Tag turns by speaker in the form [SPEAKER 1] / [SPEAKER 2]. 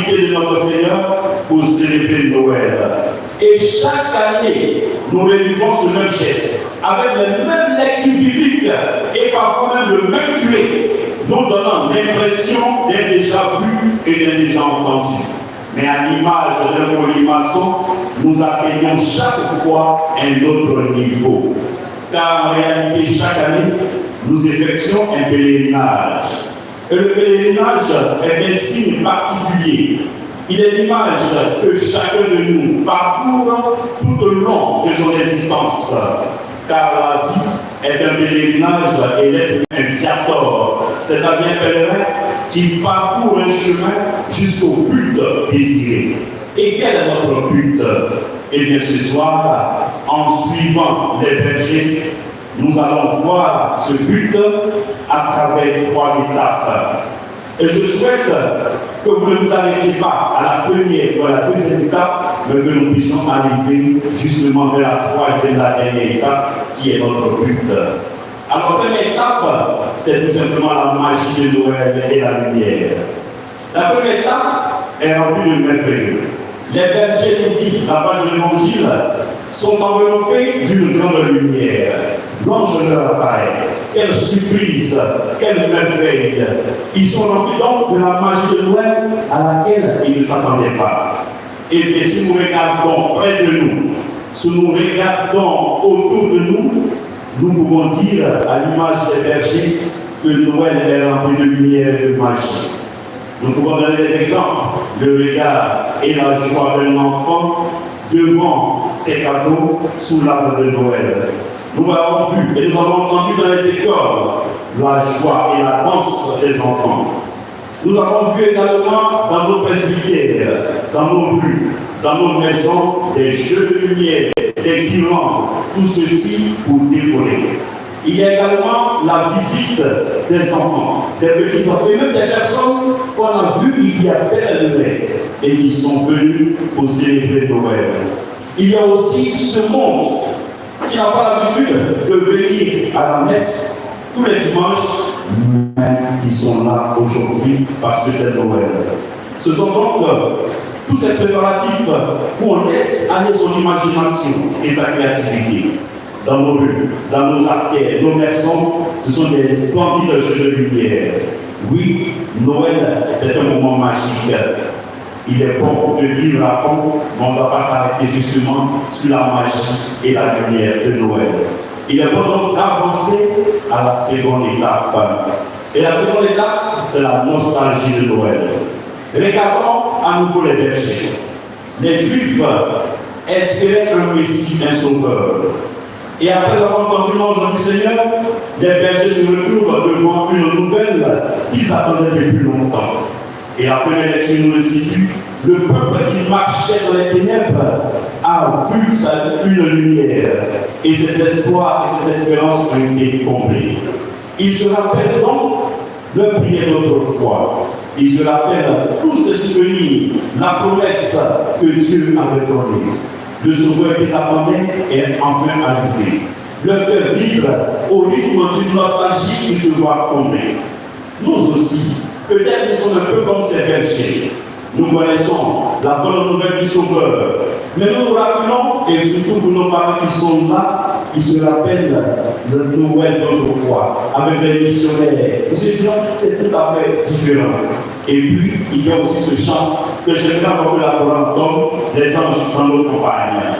[SPEAKER 1] nativité de notre Seigneur pour célébrer Noël. Et chaque année, nous réunissons ce même geste, avec les mêmes lectures bibliques et parfois même le même curé, nous donnant l'impression d'être déjà vu et d'être déjà entendu. Mais à l'image d'un colimaçon, nous atteignons chaque fois un autre niveau. Car en réalité, chaque année, nous effectuons un pèlerinage. Et le pèlerinage est un signe particulier. Il est l'image que chacun de nous parcourt tout au long de son existence. Car la vie est un pèlerinage et l'être un viator, c'est-à-dire un pèlerin qui parcourt un chemin jusqu'au but désiré. Et quel est notre but? Eh bien, ce soir, en suivant les bergers, nous allons voir ce but à travers 3 étapes. Et je souhaite que vous ne vous arrêtiez pas à la première ou à la deuxième étape, mais que nous puissions arriver justement vers la 3e, la dernière étape, qui est notre but. Alors, la première étape, c'est tout simplement la magie de Noël et la lumière. La première étape est remplie de merveilles. Les bergers nous disent, la page de l'évangile, sont enveloppés d'une grande lumière. L'ange leur apparaît. Quelle surprise, quelle merveille. Ils sont remplis donc de la magie de Noël à laquelle ils ne s'attendaient pas. Et puis, si nous regardons près de nous, si nous regardons autour de nous, nous pouvons dire à l'image des bergers que Noël est rempli de lumière et de magie. Nous pouvons donner des exemples. Le regard et la joie d'un enfant devant ses cadeaux sous l'arbre de Noël. Nous l'avons vu et nous avons entendu dans les écoles la joie et la danse des enfants. Nous avons vu également dans nos presbytères, dans nos rues, dans nos maisons, des jeux de lumière, des guirlandes, tout ceci pour décorer. Il y a également la visite des enfants, des petits enfants, et même des personnes qu'on a vues il y a belle lurette et qui sont venues pour célébrer Noël. Il y a aussi ce monde qui n'a pas l'habitude de venir à la messe tous les dimanches, mais qui sont là aujourd'hui parce que c'est Noël. Ce sont donc tous ces préparatifs où on laisse aller son imagination et sa créativité. Dans nos rues, dans nos artères, nos maisons, ce sont des splendides jeux de lumière. Oui, Noël, c'est un moment magique. Il est bon de vivre à fond, mais on ne va pas s'arrêter justement sur la magie et la lumière de Noël. Il est bon donc d'avancer à la seconde étape. Et la seconde étape, c'est la nostalgie de Noël. Regardons à nouveau les bergers. Les Juifs espéraient un Messie, un sauveur. Et après avoir entendu l'ange du Seigneur, les bergers se retrouvent devant une nouvelle qu'ils attendaient depuis longtemps. Et la première lecture nous le situe, le peuple qui marchait dans les ténèbres a vu une lumière. Et ses espoirs et ses espérances ont été comblés. Ils se rappellent donc leur prière d'autrefois. Ils se rappellent tous ces souvenirs, la promesse que Dieu avait donnée. Le sauveur qu'ils attendaient est enfin arrivé. Leur cœur vibre au rythme d'une nostalgie qui se voit tomber. Nous aussi, peut-être nous sommes un peu comme ces bergers. Nous connaissons la bonne nouvelle du Sauveur. Mais nous nous rappelons, et surtout pour nos parents qui sont là, ils se rappellent de Noël d'autrefois, avec les missionnaires. C'est tout à fait différent. Et puis, il y a aussi ce chant que j'aimerais avoir que la parole tombe, les anges dans nos campagnes.